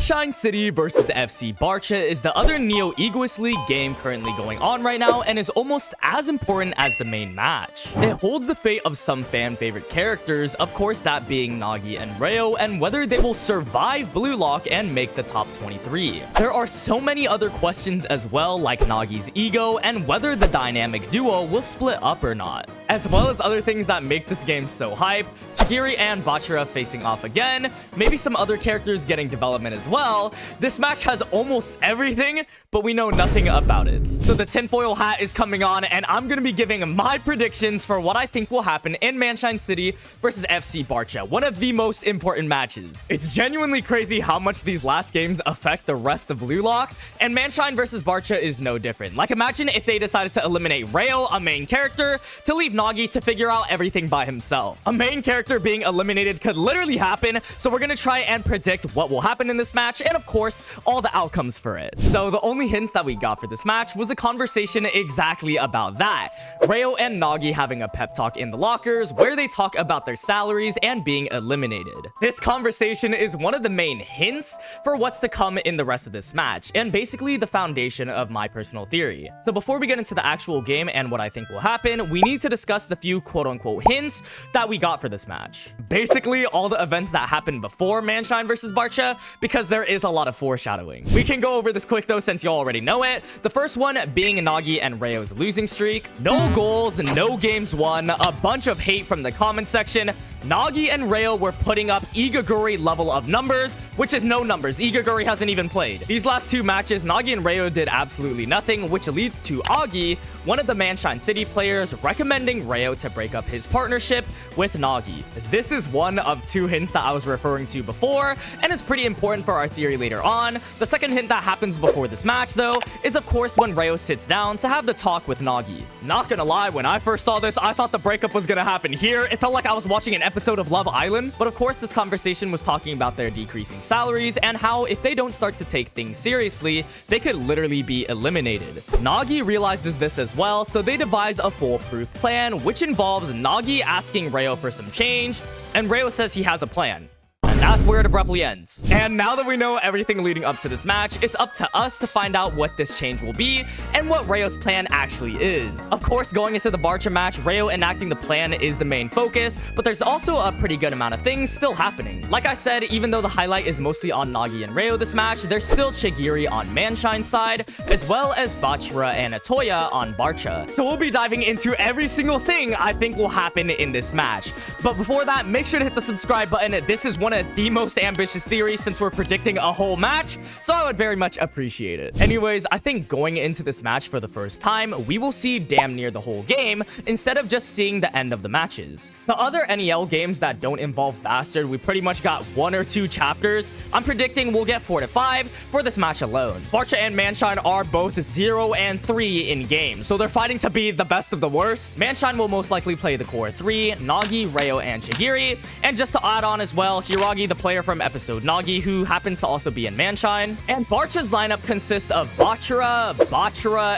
Manshine City versus FC Barcha is the other Neo Egoist League game currently going on right now and is almost as important as the main match. It holds the fate of some fan favorite characters, of course that being Nagi and Ryo, and whether they will survive Bluelock and make the top 23. There are so many other questions as well, like Nagi's ego and whether the dynamic duo will split up or not, as well as other things that make this game so hype. Chigiri and Bachira facing off again, maybe some other characters getting development as well. This match has almost everything, but we know nothing about it. So the tinfoil hat is coming on, and I'm going to be giving my predictions for what I think will happen in Manshine City versus FC Barcha, one of the most important matches. It's genuinely crazy how much these last games affect the rest of Bluelock, and Manshine versus Barcha is no different. Like, imagine if they decided to eliminate Ryo, a main character, to leave Nagi to figure out everything by himself. A main character being eliminated could literally happen, so we're going to try and predict what will happen in this match, and of course, all the outcomes for it. So the only hints that we got for this match was a conversation exactly about that. Ryo and Nagi having a pep talk in the lockers where they talk about their salaries and being eliminated. This conversation is one of the main hints for what's to come in the rest of this match, and basically the foundation of my personal theory. So before we get into the actual game and what I think will happen, we need to discuss the few quote-unquote hints that we got for this match. Basically, all the events that happened before Manshine versus Barcha, because there is a lot of foreshadowing. We can go over this quick though since you already know it. The first one being Nagi and Ryo's losing streak. No goals, no games won, a bunch of hate from the comment section. Nagi and Ryo were putting up Igaguri level of numbers, which is no numbers. Igaguri hasn't even played. These last two matches, Nagi and Ryo did absolutely nothing, which leads to Agi, one of the Manshine City players, recommending Ryo to break up his partnership with Nagi. This is one of two hints that I was referring to before, and it's pretty important for our theory later on. The second hint that happens before this match, though, is of course when Ryo sits down to have the talk with Nagi. Not gonna lie, when I first saw this, I thought the breakup was gonna happen here. It felt like I was watching an episode of Love Island. But of course, this conversation was talking about their decreasing salaries and how if they don't start to take things seriously, they could literally be eliminated. Nagi realizes this as well, so they devise a foolproof plan, which involves Nagi asking Ryo for some change, and Ryo says he has a plan. That's where it abruptly ends. And now that we know everything leading up to this match, it's up to us to find out what this change will be and what Ryo's plan actually is. Of course, going into the Barcha match, Ryo enacting the plan is the main focus, but there's also a pretty good amount of things still happening. Like I said, even though the highlight is mostly on Nagi and Ryo this match, there's still Chigiri on Manshine's side, as well as Bachira and Atoya on Barcha. So we'll be diving into every single thing I think will happen in this match. But before that, make sure to hit the subscribe button. This is one of the most ambitious theories since we're predicting a whole match, so I would very much appreciate it. Anyways, I think going into this match for the first time, we will see damn near the whole game instead of just seeing the end of the matches. The other NEL games that don't involve Bastard, we pretty much got 1 or 2 chapters. I'm predicting we'll get 4 to 5 for this match alone. Barcha and Manshine are both 0 and 3 in game, so they're fighting to be the best of the worst. Manshine will most likely play the core 3, Nagi, Ryo, and Chigiri, and just to add on as well, Hiryo, the player from episode Nagi, who happens to also be in Manshine. And Barcha's lineup consists of Bachira,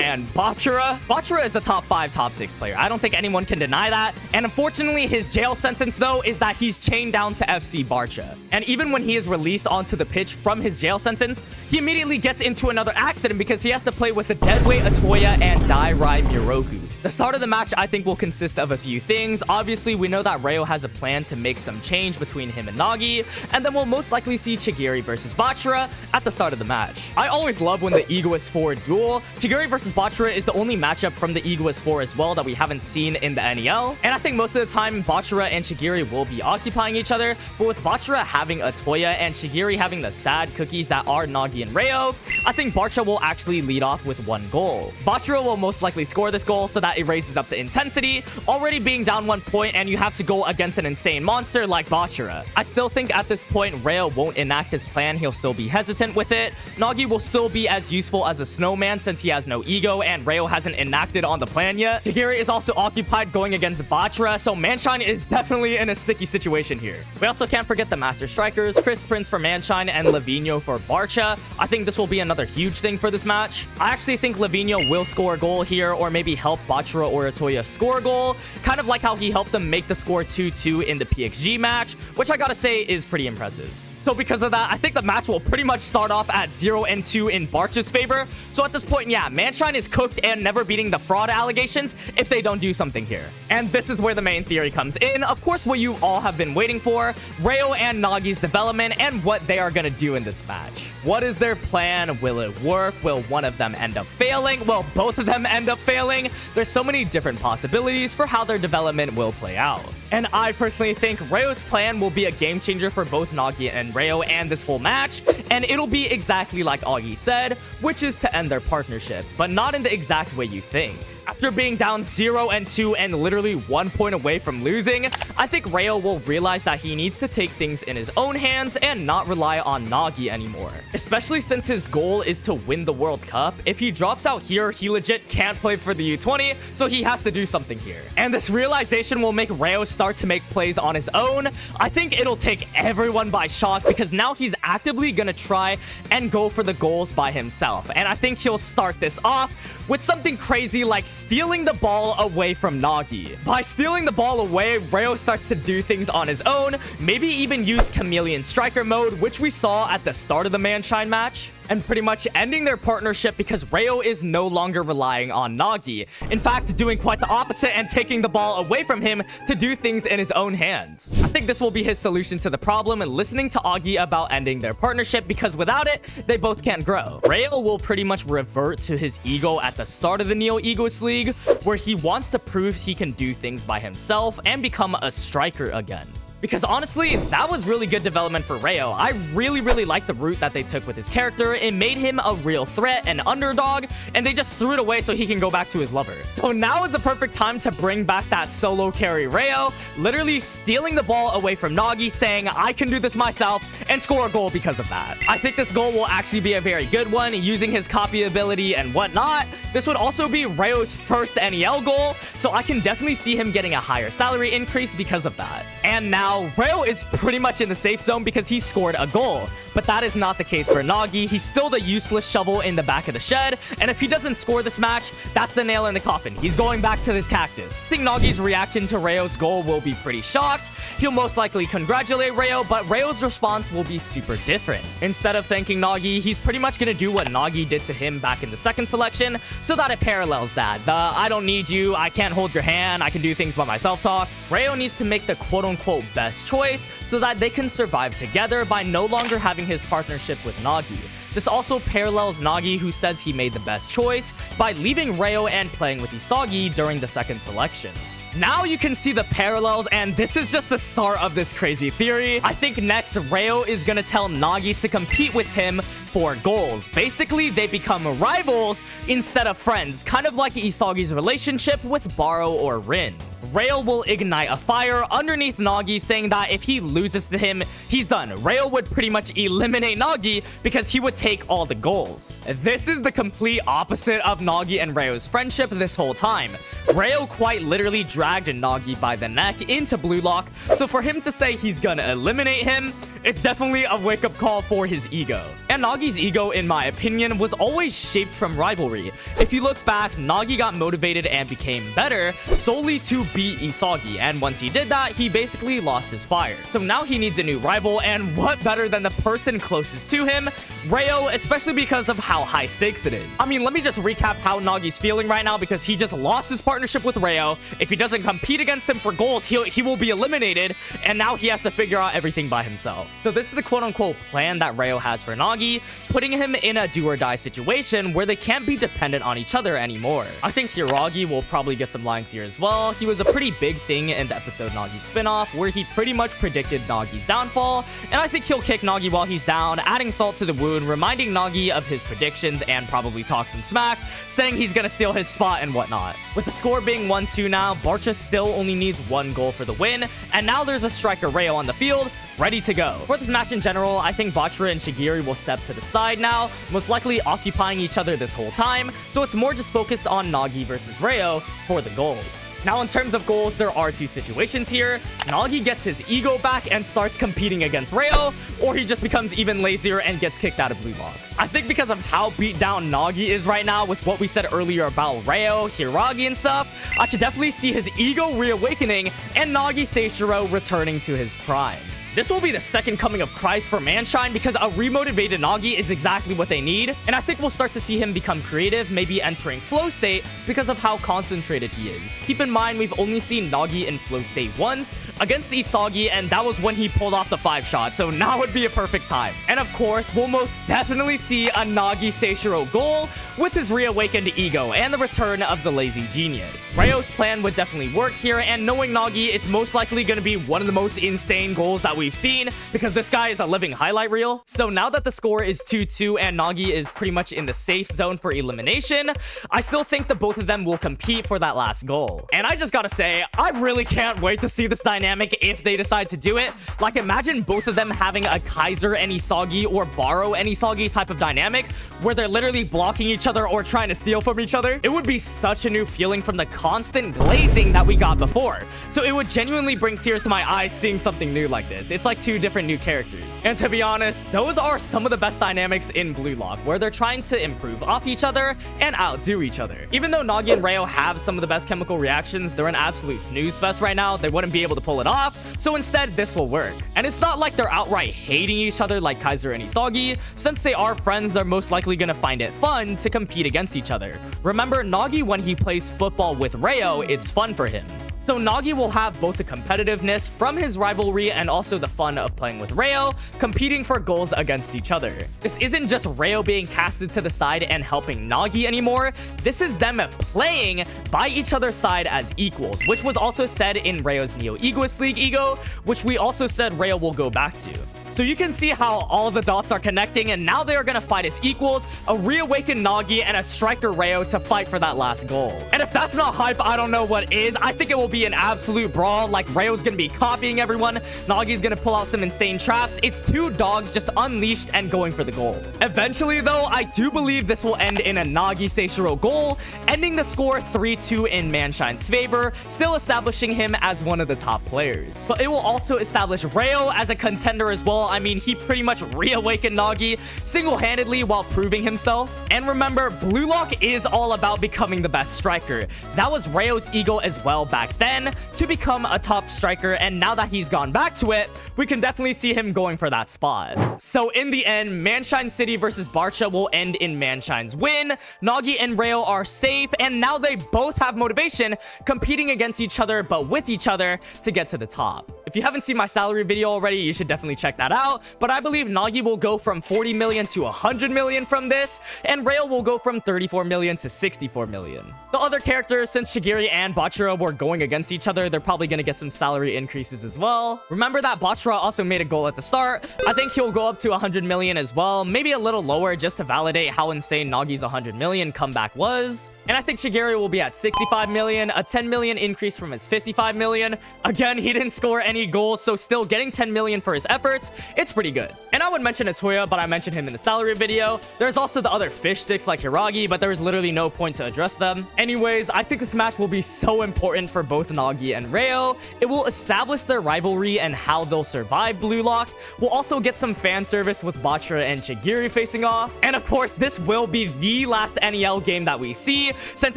and Bachira. Bachira is a top 5, top 6 player. I don't think anyone can deny that. And unfortunately, his jail sentence, though, is that he's chained down to FC Barcha. And even when he is released onto the pitch from his jail sentence, he immediately gets into another accident because he has to play with the deadweight Atoya and Dairai Miroku. The start of the match, I think, will consist of a few things. Obviously, we know that Ryo has a plan to make some change between him and Nagi, and then we'll most likely see Chigiri versus Bachira at the start of the match. I always love when the Egoist 4 duel. Chigiri versus Bachira is the only matchup from the Egoist 4 as well that we haven't seen in the NEL, and I think most of the time Bachira and Chigiri will be occupying each other, but with Bachira having Atoya and Chigiri having the sad cookies that are Nagi and Ryo, I think Barcha will actually lead off with 1 goal. Bachira will most likely score this goal so that it raises up the intensity, already being down 1 point, and you have to go against an insane monster like Bachira. I still think at this point, Ryo won't enact his plan. He'll still be hesitant with it. Nagi will still be as useful as a snowman since he has no ego and Ryo hasn't enacted on the plan yet. Chigiri is also occupied going against Bachira, so Manshine is definitely in a sticky situation here. We also can't forget the Master Strikers, Chris Prince for Manshine and Levinho for Barcha. I think this will be another huge thing for this match. I actually think Levinho will score a goal here, or maybe help Bachira or Atoya score a goal, kind of like how he helped them make the score 2-2 in the PXG match, which I gotta say is pretty impressive. So because of that, I think the match will pretty much start off at 0-2 in Barcha's favor. So at this point, yeah, Manshine is cooked and never beating the fraud allegations if they don't do something here. And this is where the main theory comes in. Of course, what you all have been waiting for, Rayo and Nagi's development and what they are going to do in this match. What is their plan? Will it work? Will one of them end up failing? Will both of them end up failing? There's so many different possibilities for how their development will play out. And I personally think Rao's plan will be a game changer for both Nagi and Rayo and this whole match, and it'll be exactly like Augie said, which is to end their partnership, but not in the exact way you think. After being down 0-2 and literally 1 point away from losing, I think Rayo will realize that he needs to take things in his own hands and not rely on Nagi anymore. Especially since his goal is to win the World Cup. If he drops out here, he legit can't play for the U20, so he has to do something here. And this realization will make Rayo start to make plays on his own. I think it'll take everyone by shock because now he's actively gonna try and go for the goals by himself. And I think he'll start this off with something crazy like stealing the ball away from Nagi. By stealing the ball away, Rayo starts to do things on his own, maybe even use chameleon striker mode, which we saw at the start of the Manshine match, and pretty much ending their partnership because Rayo is no longer relying on Nagi. In fact, doing quite the opposite and taking the ball away from him to do things in his own hands. I think this will be his solution to the problem and listening to Augie about ending their partnership because without it, they both can't grow. Rayo will pretty much revert to his ego at the start of the Neo Egoist League, where he wants to prove he can do things by himself and become a striker again. Because honestly, that was really good development for Rayo. I really like the route that they took with his character. It made him a real threat, an underdog, and they just threw it away so he can go back to his lover. So now is the perfect time to bring back that solo carry Rayo, literally stealing the ball away from Nagi, saying, I can do this myself, and score a goal because of that. I think this goal will actually be a very good one, using his copy ability and whatnot. This would also be Rayo's first NEL goal, so I can definitely see him getting a higher salary increase because of that. And now, Rayo is pretty much in the safe zone because he scored a goal. But that is not the case for Nagi. He's still the useless shovel in the back of the shed. And if he doesn't score this match, that's the nail in the coffin. He's going back to this cactus. I think Nagi's reaction to Rayo's goal will be pretty shocked. He'll most likely congratulate Rayo, but Rayo's response will be super different. Instead of thanking Nagi, he's pretty much going to do what Nagi did to him back in the second selection, so that it parallels that. The I don't need you, I can't hold your hand, I can do things by myself talk. Rayo needs to make the quote-unquote best choice so that they can survive together by no longer having his partnership with Nagi. This also parallels Nagi, who says he made the best choice by leaving Rayo and playing with Isagi during the second selection. Now you can see the parallels, and this is just the start of this crazy theory. I think next, Rayo is gonna tell Nagi to compete with him for goals. Basically, they become rivals instead of friends, kind of like Isagi's relationship with Barou or Rin. Rayo will ignite a fire underneath Nagi, saying that if he loses to him, he's done. Rayo would pretty much eliminate Nagi because he would take all the goals. This is the complete opposite of Nagi and Rayo's friendship this whole time. Rayo quite literally dragged Nagi by the neck into Bluelock, so for him to say he's gonna eliminate him, it's definitely a wake-up call for his ego. And Nagi's ego, in my opinion, was always shaped from rivalry. If you look back, Nagi got motivated and became better solely to beat Isagi, and once he did that, he basically lost his fire. So now he needs a new rival, and what better than the person closest to him, Rayo, especially because of how high stakes it is. I mean, let me just recap how Nagi's feeling right now, because he just lost his partnership with Rayo. If he doesn't compete against him for goals, he will be eliminated, and now he has to figure out everything by himself. So this is the quote-unquote plan that Rayo has for Nagi, putting him in a do-or-die situation where they can't be dependent on each other anymore. I think Hiryo will probably get some lines here as well. He was a pretty big thing in the episode Nagi spinoff, where he pretty much predicted Nagi's downfall, and I think he'll kick Nagi while he's down, adding salt to the wound, reminding Nagi of his predictions, and probably talk some smack, saying he's gonna steal his spot and whatnot. With the score being 1-2 now, Barcha still only needs one goal for the win, and now there's a striker Rayo on the field, ready to go. For this match in general, I think Bachira and Chigiri will step to the side now, most likely occupying each other this whole time, so it's more just focused on Nagi versus Rayo for the goals. Now, in terms of goals, there are two situations here. Nagi gets his ego back and starts competing against Rayo, or he just becomes even lazier and gets kicked out of Bluelock. I think because of how beat down Nagi is right now with what we said earlier about Rayo, Hiryo, and stuff, I could definitely see his ego reawakening and Nagi Seishiro returning to his prime. This will be the second coming of Christ for Manshine because a remotivated Nagi is exactly what they need, and I think we'll start to see him become creative, maybe entering flow state because of how concentrated he is. Keep in mind, we've only seen Nagi in flow state once against Isagi, and that was when he pulled off the 5-shot, so now would be a perfect time. And of course, we'll most definitely see a Nagi Seishiro goal with his reawakened ego and the return of the lazy genius. Raos Plan would definitely work here, and knowing Nagi, it's most likely going to be one of the most insane goals that we've seen because this guy is a living highlight reel. So now that the score is 2-2 and Nagi is pretty much in the safe zone for elimination, I still think the both of them will compete for that last goal. And I just gotta say, I really can't wait to see this dynamic if they decide to do it. Like, imagine both of them having a Kaiser and Isagi or barou and Isagi type of dynamic where they're literally blocking each other or trying to steal from each other. It would be such a new feeling from the constant glazing that we got before. So it would genuinely bring tears to my eyes seeing something new like this. It's like two different new characters. And to be honest, those are some of the best dynamics in Bluelock, where they're trying to improve off each other and outdo each other. Even though Nagi and Ryo have some of the best chemical reactions, they're an absolute snooze fest right now. They wouldn't be able to pull it off, so instead this will work. And it's not like they're outright hating each other like Kaiser and Isagi. Since they are friends, they're most likely gonna find it fun to compete against each other. Remember, Nagi, when he plays football with Ryo, it's fun for him. So Nagi will have both the competitiveness from his rivalry and also the fun of playing with Ryo, competing for goals against each other. This isn't just Ryo being casted to the side and helping Nagi anymore. This is them playing by each other's side as equals, which was also said in Ryo's Neo Egoist League Ego, which we also said Ryo will go back to. So you can see how all the dots are connecting, and now they are going to fight as equals, a reawakened Nagi and a striker Ryo to fight for that last goal. And if that's not hype, I don't know what is. I think it will be an absolute brawl. Like, Ryo's going to be copying everyone. Nagi's going to pull out some insane traps. It's two dogs just unleashed and going for the goal. Eventually, though, I do believe this will end in a Nagi Seishiro goal, ending the score 3-2 in Manshine's favor, still establishing him as one of the top players. But it will also establish Ryo as a contender as well. I mean, he pretty much reawakened Nagi single-handedly while proving himself. And remember, Bluelock is all about becoming the best striker. That was Ryo's ego as well back then, to become a top striker, and now that he's gone back to it, we can definitely see him going for that spot. So in the end, Manshine City versus Barcha will end in Manshine's win. Nagi and Ryo are safe, and now they both have motivation, competing against each other, but with each other to get to the top. If you haven't seen my salary video already, you should definitely check that out. But I believe Nagi will go from 40 million to 100 million from this, and Ryo will go from 34 million to 64 million. The other characters, since Chigiri and Bachira were going against each other, they're probably going to get some salary increases as well. Remember that Bachira also made a goal at the start. I think he'll go up to 100 million as well, maybe a little lower just to validate how insane Nagi's 100 million comeback was. And I think Chigiri will be at 65 million, a 10 million increase from his 55 million. Again, he didn't score any goals, so still getting 10 million for his efforts, it's pretty good. And I would mention Atoya, but I mentioned him in the salary video. There's also the other fish sticks like Hiragi, but there was literally no point to address them. Anyways, I think this match will be so important for both Nagi and Ryo. It will establish their rivalry and how they'll survive Bluelock. We'll also get some fan service with Bachira and Chigiri facing off. And of course, this will be the last NEL game that we see, since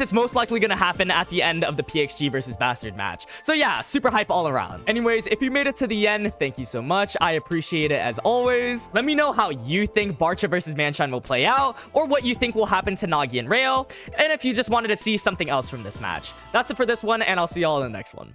it's most likely going to happen at the end of the PXG versus Bastard match. So yeah, super hype all around. Anyways, if you made it to the end, thank you so much. I appreciate it as always. Let me know how you think Barcha versus Manshine will play out, or what you think will happen to Nagi and Ryo, and if you just wanted to see something else from this match. That's it for this one, and I'll see y'all in the next one.